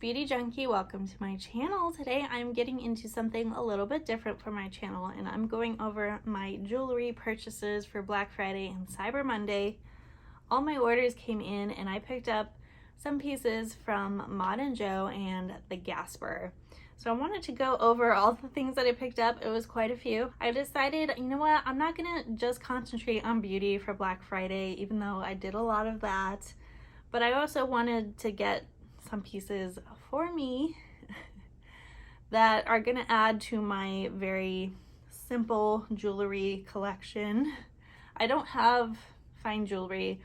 Beauty Junkie. Welcome to my channel. Today I'm getting into something a little bit different for my channel, and I'm going over my jewelry purchases for Black Friday and Cyber Monday. All my orders came in and I picked up some pieces from Mod & Joe and the Gasper. So I wanted to go over all the things that I picked up. It was quite a few. I decided, you know what, I'm not gonna just concentrate on beauty for Black Friday, even though I did a lot of that. But I also wanted to get some pieces for me that are gonna add to my very simple jewelry collection. I don't have fine jewelry.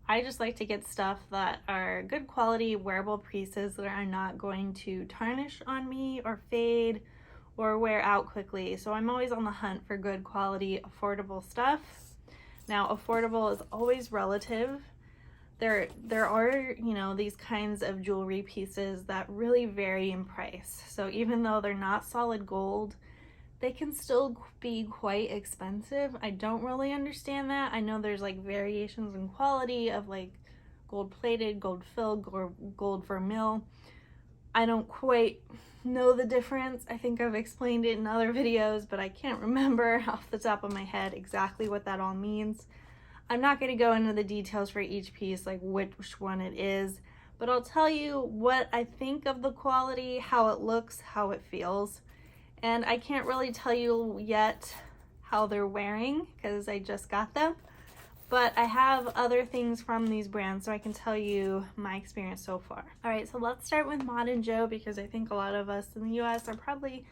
I just like to get stuff that are good quality wearable pieces that are not going to tarnish on me or fade or wear out quickly. So I'm always on the hunt for good quality, affordable stuff. Now, affordable is always relative. There are, you know, these kinds of jewelry pieces that really vary in price. So even though they're not solid gold, they can still be quite expensive. I don't really understand that. I know there's like variations in quality of like gold plated, gold filled, gold vermeil. I don't quite know the difference. I think I've explained it in other videos, but I can't remember off the top of my head exactly what that all means. I'm not going to go into the details for each piece, like which one it is, but I'll tell you what I think of the quality, how it looks, how it feels. And I can't really tell you yet how they're wearing because I just got them, but I have other things from these brands so I can tell you my experience so far. All right, so let's start with Mod & Joe because I think a lot of us in the US are probably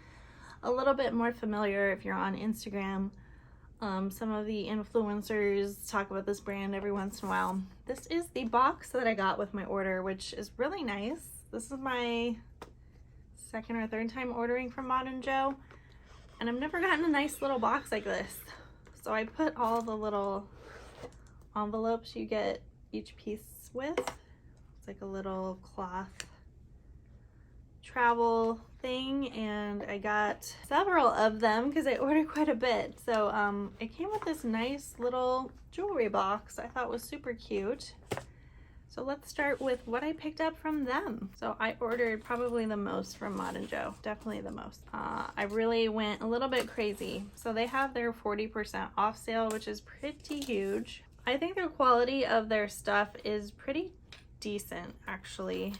a little bit more familiar if you're on Instagram. Some of the influencers talk about this brand every once in a while. This is the box that I got with my order, which is really nice. This is my second or third time ordering from Mod & Joe, and I've never gotten a nice little box like this. So I put all the little envelopes you get each piece with. It's like a little cloth travel thing, and I got several of them because I ordered quite a bit. So it came with this nice little jewelry box I thought was super cute. So let's start with what I picked up from them. So I ordered probably the most from Mod & Joe, definitely the most. I really went a little bit crazy. So they have their 40% off sale, which is pretty huge. I think the quality of their stuff is pretty decent, actually.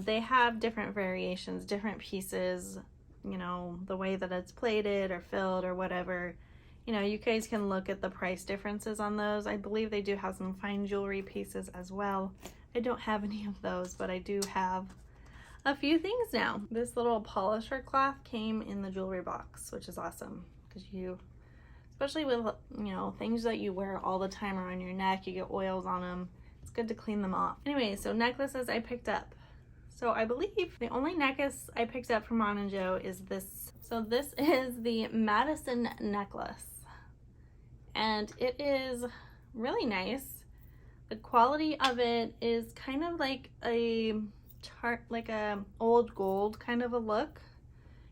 They have different variations, different pieces, you know, the way that it's plated or filled or whatever. You know, you guys can look at the price differences on those. I believe they do have some fine jewelry pieces as well. I don't have any of those, but I do have a few things now. This little polisher cloth came in the jewelry box, which is awesome because you, especially with, you know, things that you wear all the time around your neck, you get oils on them. It's good to clean them off. Anyway, so necklaces I picked up. So I believe the only necklace I picked up from Mod & Joe is this. So this is the Madison necklace, and it is really nice. The quality of it is kind of like a old gold kind of a look.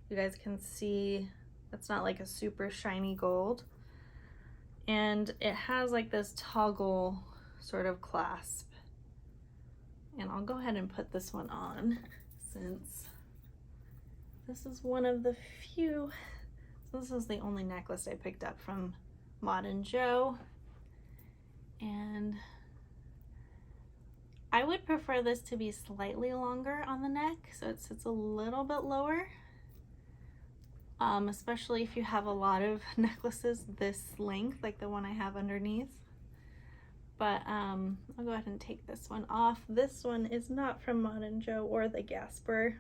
You guys can see it's not like a super shiny gold, and it has like this toggle sort of clasp. And I'll go ahead and put this one on since this is one of the few. So this is the only necklace I picked up from Mod & Joe, and I would prefer this to be slightly longer on the neck so it sits a little bit lower, especially if you have a lot of necklaces this length like the one I have underneath. But I'll go ahead and take this one off. This one is not from Mod & Joe or the Gasper.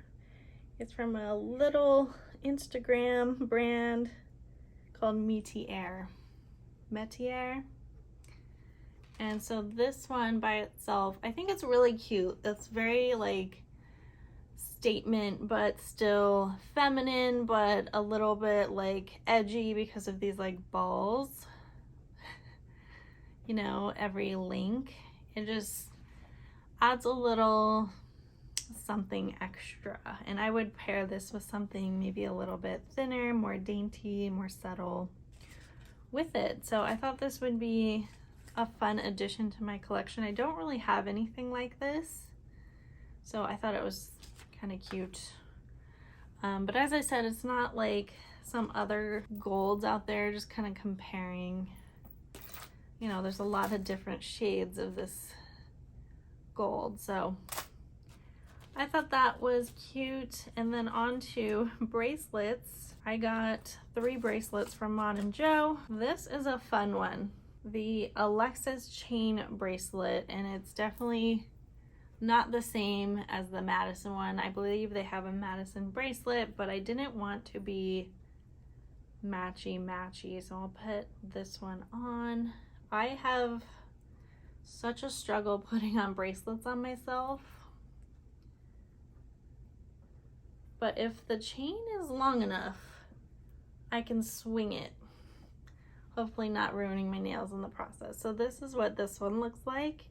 It's from a little Instagram brand called Metier. And so this one by itself, I think it's really cute. It's very like statement, but still feminine, but a little bit like edgy because of these like balls. You know, every link, it just adds a little something extra. And I would pair this with something maybe a little bit thinner, more dainty, more subtle with it. So I thought this would be a fun addition to my collection. I don't really have anything like this, so I thought it was kind of cute. But as I said, it's not like some other golds out there, just kind of comparing. You know, there's a lot of different shades of this gold, so I thought that was cute. And then on to bracelets. I got 3 bracelets from Mod & Joe. This is a fun one. The Alexis chain bracelet, and it's definitely not the same as the Madison one. I believe they have a Madison bracelet, but I didn't want to be matchy, so I'll put this one on. I have such a struggle putting on bracelets on myself. But if the chain is long enough, I can swing it. Hopefully not ruining my nails in the process. So this is what this one looks like.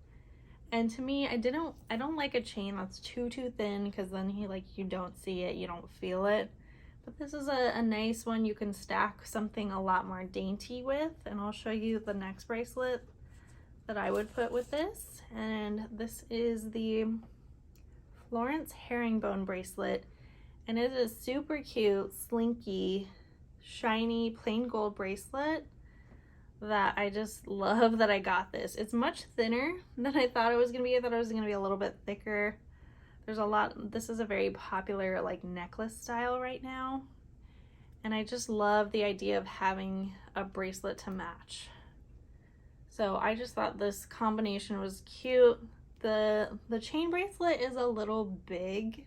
And to me, I don't like a chain that's too thin, because then you don't see it, you don't feel it. But this is a nice one you can stack something a lot more dainty with. And I'll show you the next bracelet that I would put with this. And this is the Florence herringbone bracelet. And it is super cute, slinky, shiny, plain gold bracelet that I just love that I got this. It's much thinner than I thought it was gonna be. I thought it was gonna be a little bit thicker. There's a lot, this is a very popular like necklace style right now. And I just love the idea of having a bracelet to match. So I just thought this combination was cute. The chain bracelet is a little big,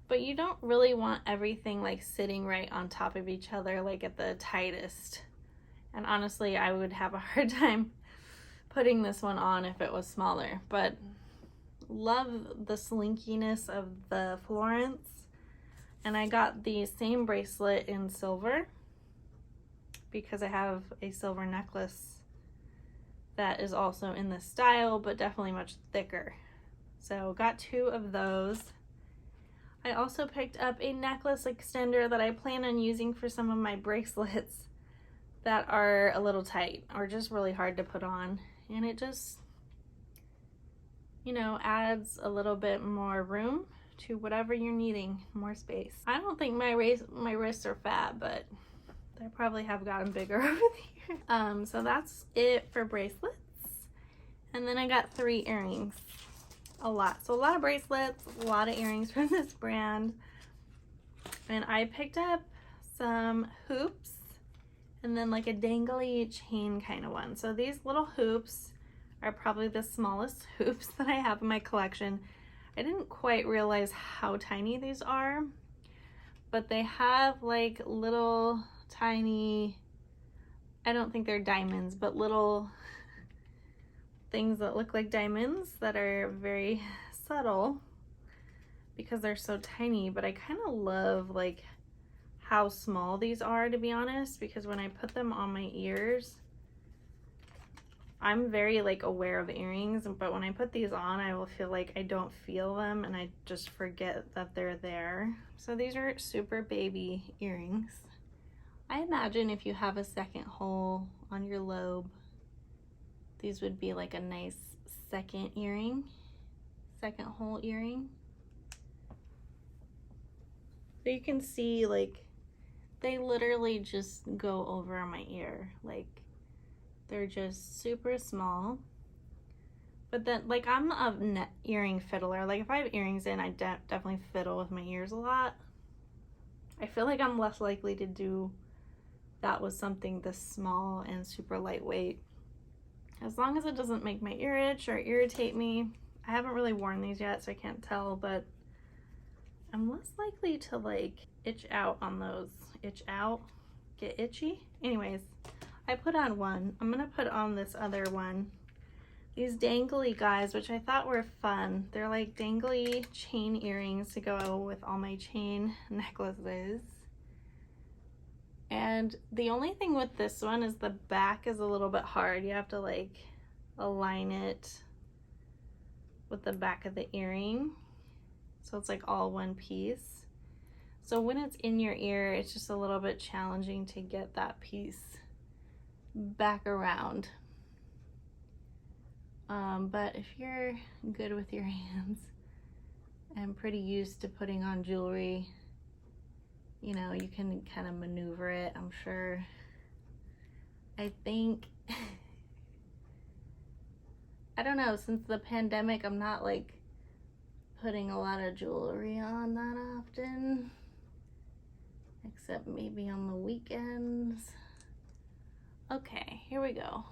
but you don't really want everything like sitting right on top of each other like at the tightest. And honestly, I would have a hard time putting this one on if it was smaller, but love the slinkiness of the Florence. And I got the same bracelet in silver because I have a silver necklace that is also in this style, but definitely much thicker. So got 2 of those. I also picked up a necklace extender that I plan on using for some of my bracelets that are a little tight or just really hard to put on. And it just, you know, adds a little bit more room to whatever you're needing, more space. I don't think my wrists are fat, but they probably have gotten bigger over the years. So that's it for bracelets. And then I got 3 earrings. A lot. So a lot of bracelets, a lot of earrings from this brand. And I picked up some hoops and then like a dangly chain kind of one. So these little hoops are probably the smallest hoops that I have in my collection. I didn't quite realize how tiny these are, but they have like little tiny, I don't think they're diamonds, but little things that look like diamonds that are very subtle because they're so tiny. But I kind of love like how small these are, to be honest, because when I put them on my ears, I'm very like aware of earrings, but when I put these on, I will feel like I don't feel them and I just forget that they're there. So these are super baby earrings. I imagine if you have a second hole on your lobe, these would be like a nice second hole earring. So you can see like they literally just go over my ear. Like they're just super small. But then like I'm a earring fiddler. Like if I have earrings in, I definitely fiddle with my ears a lot. I feel like I'm less likely to do that with something this small and super lightweight. As long as it doesn't make my ear itch or irritate me. I haven't really worn these yet, so I can't tell, but I'm less likely to like itch out on those. Itch out? Get itchy? Anyways, I put on one. I'm gonna put on this other one. These dangly guys, which I thought were fun. They're like dangly chain earrings to go with all my chain necklaces. And the only thing with this one is the back is a little bit hard. You have to like align it with the back of the earring. So it's like all one piece. So when it's in your ear, it's just a little bit challenging to get that piece back around. But if you're good with your hands I'm pretty used to putting on jewelry. You know, you can kind of maneuver it, I'm sure. I think, I don't know, since the pandemic, I'm not like putting a lot of jewelry on that often, except maybe on the weekends. Okay, here we go.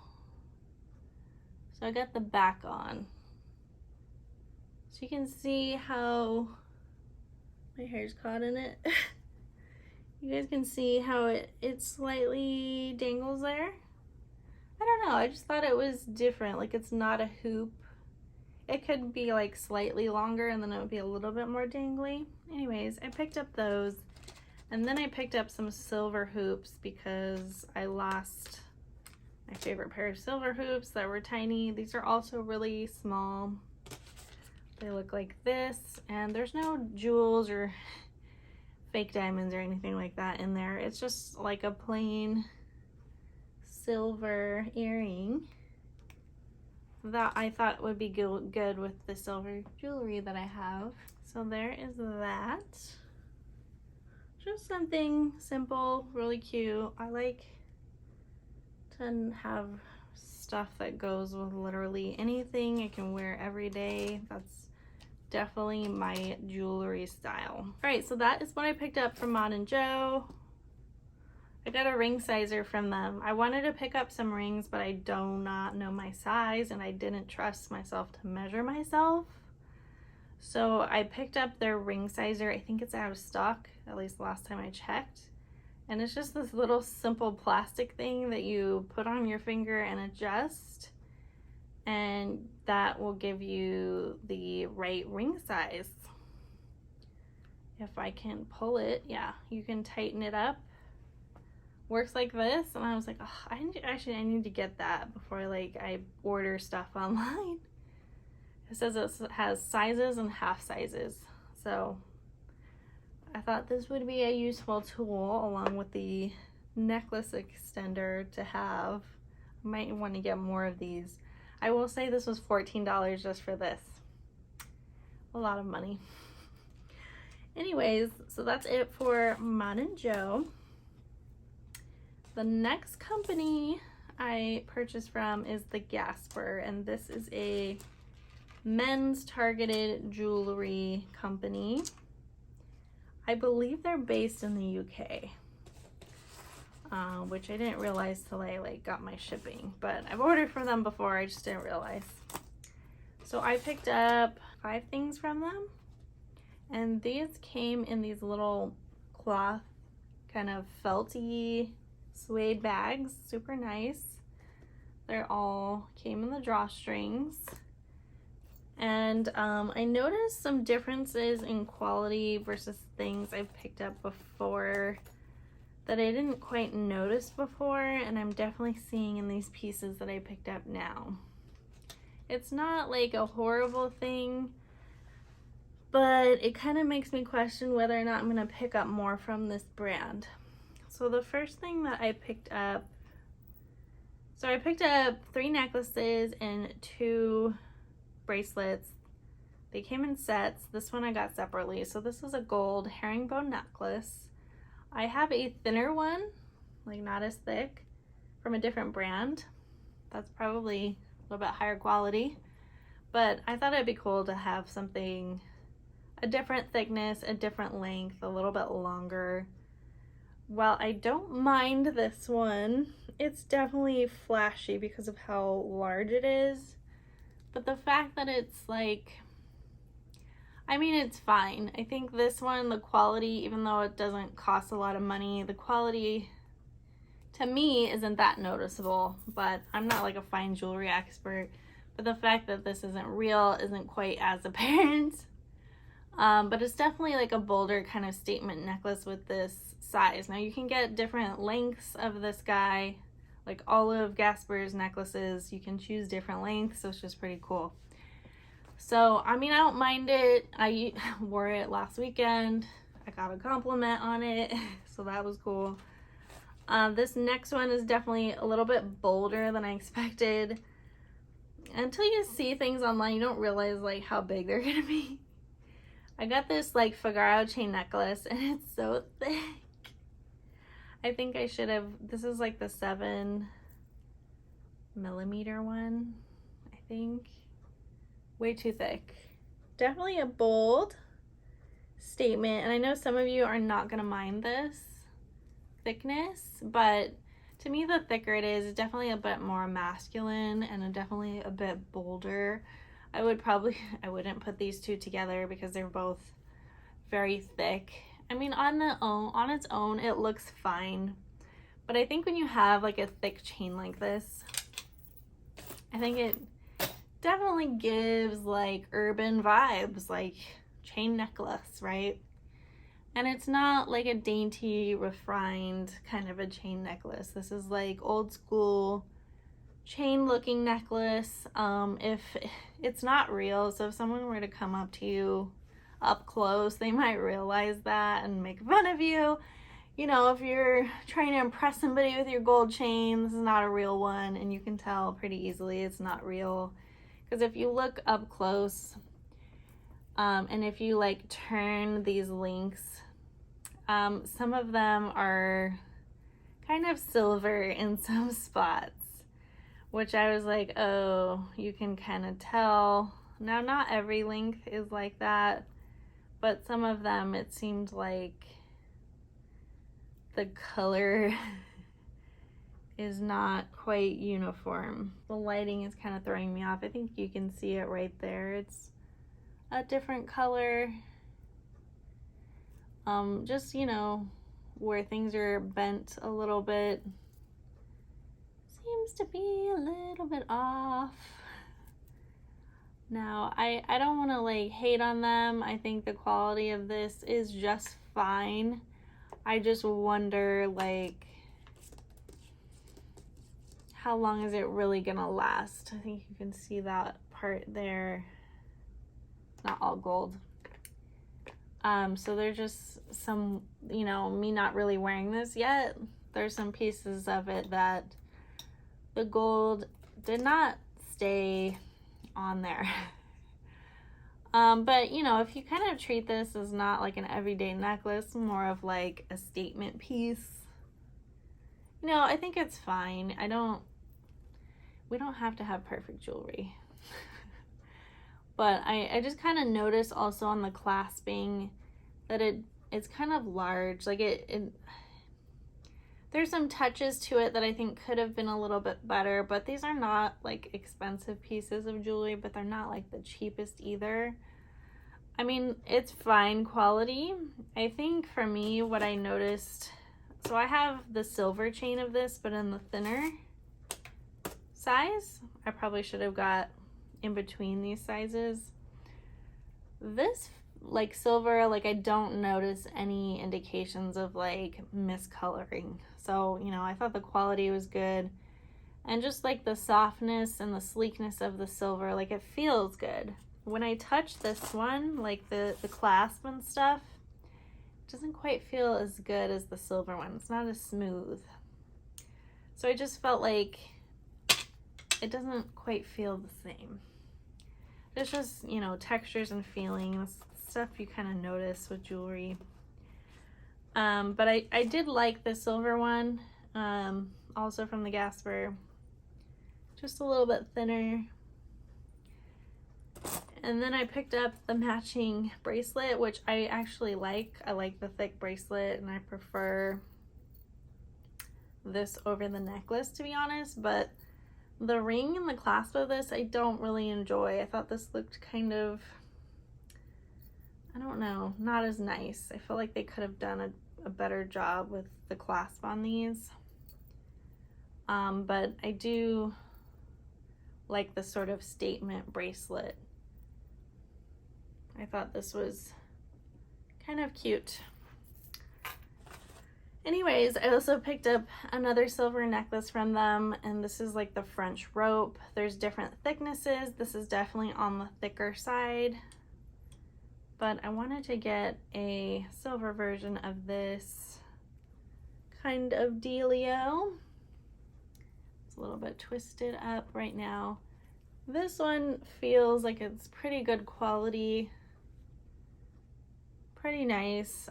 So I got the back on. So you can see how my hair's caught in it. You guys can see how it slightly dangles there. I don't know, I just thought it was different. Like, it's not a hoop. It could be like slightly longer and then it would be a little bit more dangly. Anyways, I picked up those, and then I picked up some silver hoops because I lost my favorite pair of silver hoops that were tiny. These are also really small. They look like this, and there's no jewels or fake diamonds or anything like that in there. It's just like a plain silver earring that I thought would be good with the silver jewelry that I have. So there is that. Just something simple, really cute. I like to have stuff that goes with literally anything I can wear every day. That's definitely my jewelry style. All right, so that is what I picked up from Mod & Joe. I got a ring sizer from them. I wanted to pick up some rings, but I do not know my size, and I didn't trust myself to measure myself. So I picked up their ring sizer. I think it's out of stock, at least last time I checked. And it's just this little simple plastic thing that you put on your finger and adjust, and that will give you the right ring size. If I can pull it, yeah, you can tighten it up. Works like this, and I was like, oh, I need to get that before I order stuff online. It says it has sizes and half sizes, so I thought this would be a useful tool along with the necklace extender to have. I might want to get more of these. I will say this was $14 just for this. A lot of money. Anyways, so that's it for Mod & Joe. The next company I purchased from is the Gasper, and this is a men's targeted jewelry company. I believe they're based in the UK, which I didn't realize till I got my shipping, but I've ordered from them before, I just didn't realize. So I picked up 5 things from them, and these came in these little cloth kind of felty suede bags, super nice. They're all came in the drawstrings. And I noticed some differences in quality versus things I've picked up before that I didn't quite notice before, and I'm definitely seeing in these pieces that I picked up now. It's not like a horrible thing, but it kind of makes me question whether or not I'm going to pick up more from this brand. So the first thing that I picked up, so I picked up 3 necklaces and 2 bracelets. They came in sets. This one I got separately. So this is a gold herringbone necklace. I have a thinner one, like not as thick, from a different brand. That's probably a little bit higher quality, but I thought it'd be cool to have something a different thickness, a different length, a little bit longer. While I don't mind this one, it's definitely flashy because of how large it is. But the fact that it's I mean, it's fine. I think this one, the quality, even though it doesn't cost a lot of money, the quality to me isn't that noticeable. But I'm not like a fine jewelry expert. But the fact that this isn't real isn't quite as apparent. But it's definitely like a bolder kind of statement necklace with this size. Now you can get different lengths of this guy, like all of Gasper's necklaces. You can choose different lengths, so it's just pretty cool. So, I mean, I don't mind it. I wore it last weekend. I got a compliment on it, so that was cool. This next one is definitely a little bit bolder than I expected. Until you see things online, you don't realize like how big they're gonna be. I got this like Figaro chain necklace and it's so thick. I think I should have, this is like the 7mm one, I think. Way too thick. Definitely a bold statement, and I know some of you are not gonna mind this thickness, but to me the thicker it is, definitely a bit more masculine and definitely a bit bolder. I wouldn't put these two together because they're both very thick. I mean, on its own it looks fine, but I think when you have like a thick chain like this, I think it definitely gives like urban vibes, like chain necklace, right? And it's not like a dainty, refined kind of a chain necklace. This is like old school chain looking necklace. If it's not real, so if someone were to come up to you up close, they might realize that and make fun of you. You know, if you're trying to impress somebody with your gold chain, this is not a real one, and you can tell pretty easily it's not real. Because if you look up close, and if you like turn these links, some of them are kind of silver in some spots, which I was like, oh, you can kind of tell. Now, not every link is like that, but some of them it seemed like the color is not quite uniform. The lighting is kind of throwing me off. I think you can see it right there. It's a different color. Just, you know, where things are bent a little bit. Seems to be a little bit off. Now, I don't want to like hate on them. I think the quality of this is just fine. I just wonder like how long is it really gonna last? I think you can see that part there. Not all gold. So there's just some, you know, me not really wearing this yet. There's some pieces of it that the gold did not stay on there. But you know, if you kind of treat this as not like an everyday necklace, more of like a statement piece, you know, I think it's fine. We don't have to have perfect jewelry. But I just kind of noticed also on the clasping that it's kind of large. Like there's some touches to it that I think could have been a little bit better, but these are not like expensive pieces of jewelry, but they're not like the cheapest either. I mean, it's fine quality. I think for me, what I noticed, so I have the silver chain of this, but in the thinner size. I probably should have got in between these sizes. This like silver, like I don't notice any indications of like miscoloring. So, you know, I thought the quality was good. And just like the softness and the sleekness of the silver, like it feels good. When I touch this one, like the clasp and stuff, it doesn't quite feel as good as the silver one. It's not as smooth. So I just felt like it doesn't quite feel the same. It's just, you know, textures and feelings, stuff you kind of notice with jewelry. But I did like the silver one, also from the Gasper. Just a little bit thinner. And then I picked up the matching bracelet, which I actually like. I like the thick bracelet, and I prefer this over the necklace, to be honest. But the ring and the clasp of this, I don't really enjoy. I thought this looked kind of, I don't know, not as nice. I feel like they could have done a better job with the clasp on these. But I do like the sort of statement bracelet. I thought this was kind of cute. Anyways, I also picked up another silver necklace from them, and this is like the French rope. There's different thicknesses. This is definitely on the thicker side, but I wanted to get a silver version of this kind of dealio. It's a little bit twisted up right now. This one feels like it's pretty good quality. pretty nice.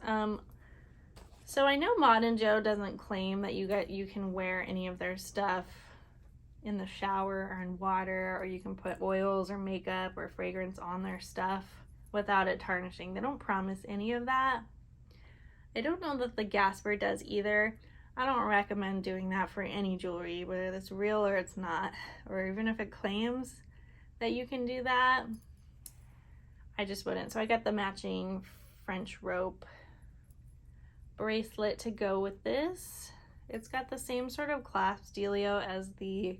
So I know Mod and Joe doesn't claim that you can wear any of their stuff in the shower or in water, or you can put oils or makeup or fragrance on their stuff without it tarnishing. They don't promise any of that. I don't know that the Gasper does either. I don't recommend doing that for any jewelry, whether it's real or it's not, or even if it claims that you can do that. I just wouldn't. So I got the matching French rope bracelet to go with this. It's got the same sort of clasp dealio as the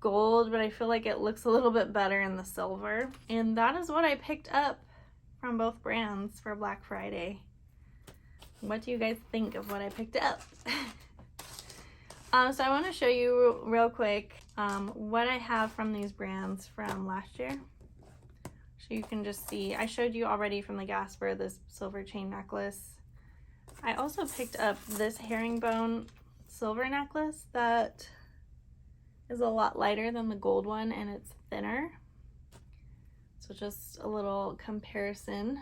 gold, but I feel like it looks a little bit better in the silver. And that is what I picked up from both brands for Black Friday. What do you guys think of what I picked up? So I want to show you real quick what I have from these brands from last year. So you can just see, I showed you already from the Gasper this silver chain necklace. I also picked up this herringbone silver necklace that is a lot lighter than the gold one, and it's thinner. So just a little comparison.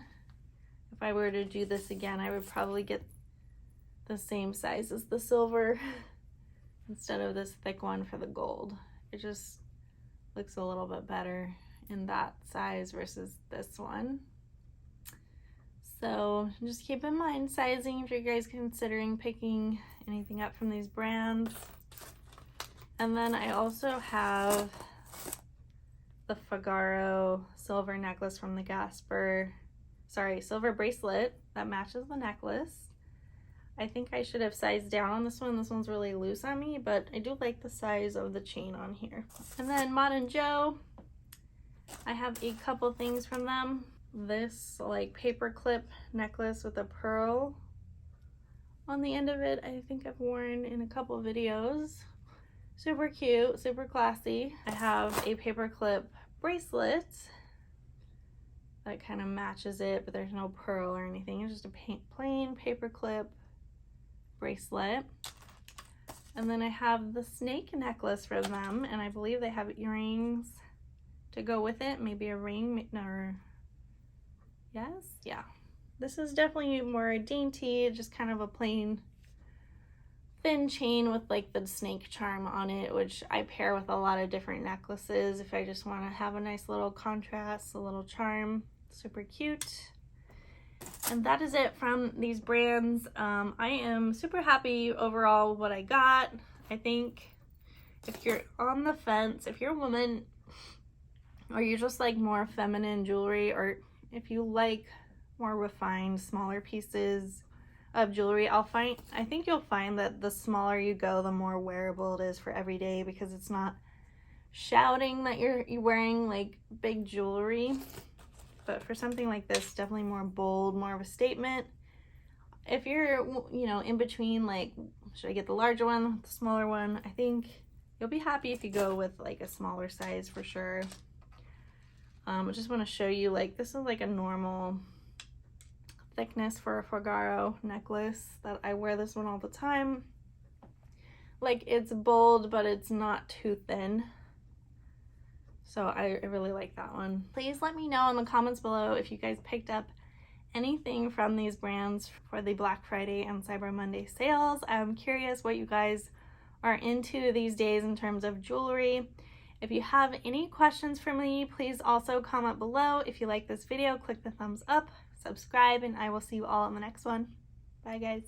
If I were to do this again, I would probably get the same size as the silver instead of this thick one for the gold. It just looks a little bit better in that size versus this one. So just keep in mind sizing if you guys considering picking anything up from these brands. And then I also have the Figaro silver necklace from the Gasper, silver bracelet that matches the necklace. I think I should have sized down on this one. This one's really loose on me, but I do like the size of the chain on here. And then Mod and Joe, I have a couple things from them. This like paper clip necklace with a pearl on the end of it, I think I've worn in a couple videos. Super cute, super classy. I have a paperclip bracelet that kind of matches it, but there's no pearl or anything. It's just a plain paperclip bracelet. And then I have the snake necklace from them, and I believe they have earrings to go with it. Maybe a ring, or yes, yeah. This is definitely more dainty, just kind of a plain thin chain with like the snake charm on it, which I pair with a lot of different necklaces if I just want to have a nice little contrast, a little charm. Super cute. And that is it from these brands. I am super happy overall with what I got. I think if you're on the fence, if you're a woman or you just like more feminine jewelry, or if you like more refined, smaller pieces of jewelry, I think you'll find that the smaller you go, the more wearable it is for every day, because it's not shouting that you're wearing like big jewelry. But for something like this, definitely more bold, more of a statement. If you're, you know, in between, like, should I get the larger one, the smaller one, I think you'll be happy if you go with like a smaller size for sure. I just want to show you, like, this is like a normal thickness for a Figaro necklace that I wear this one all the time. Like, it's bold, but it's not too thin. So I really like that one. Please let me know in the comments below if you guys picked up anything from these brands for the Black Friday and Cyber Monday sales. I'm curious what you guys are into these days in terms of jewelry. If you have any questions for me, please also comment below. If you like this video, click the thumbs up, subscribe, and I will see you all in the next one. Bye, guys.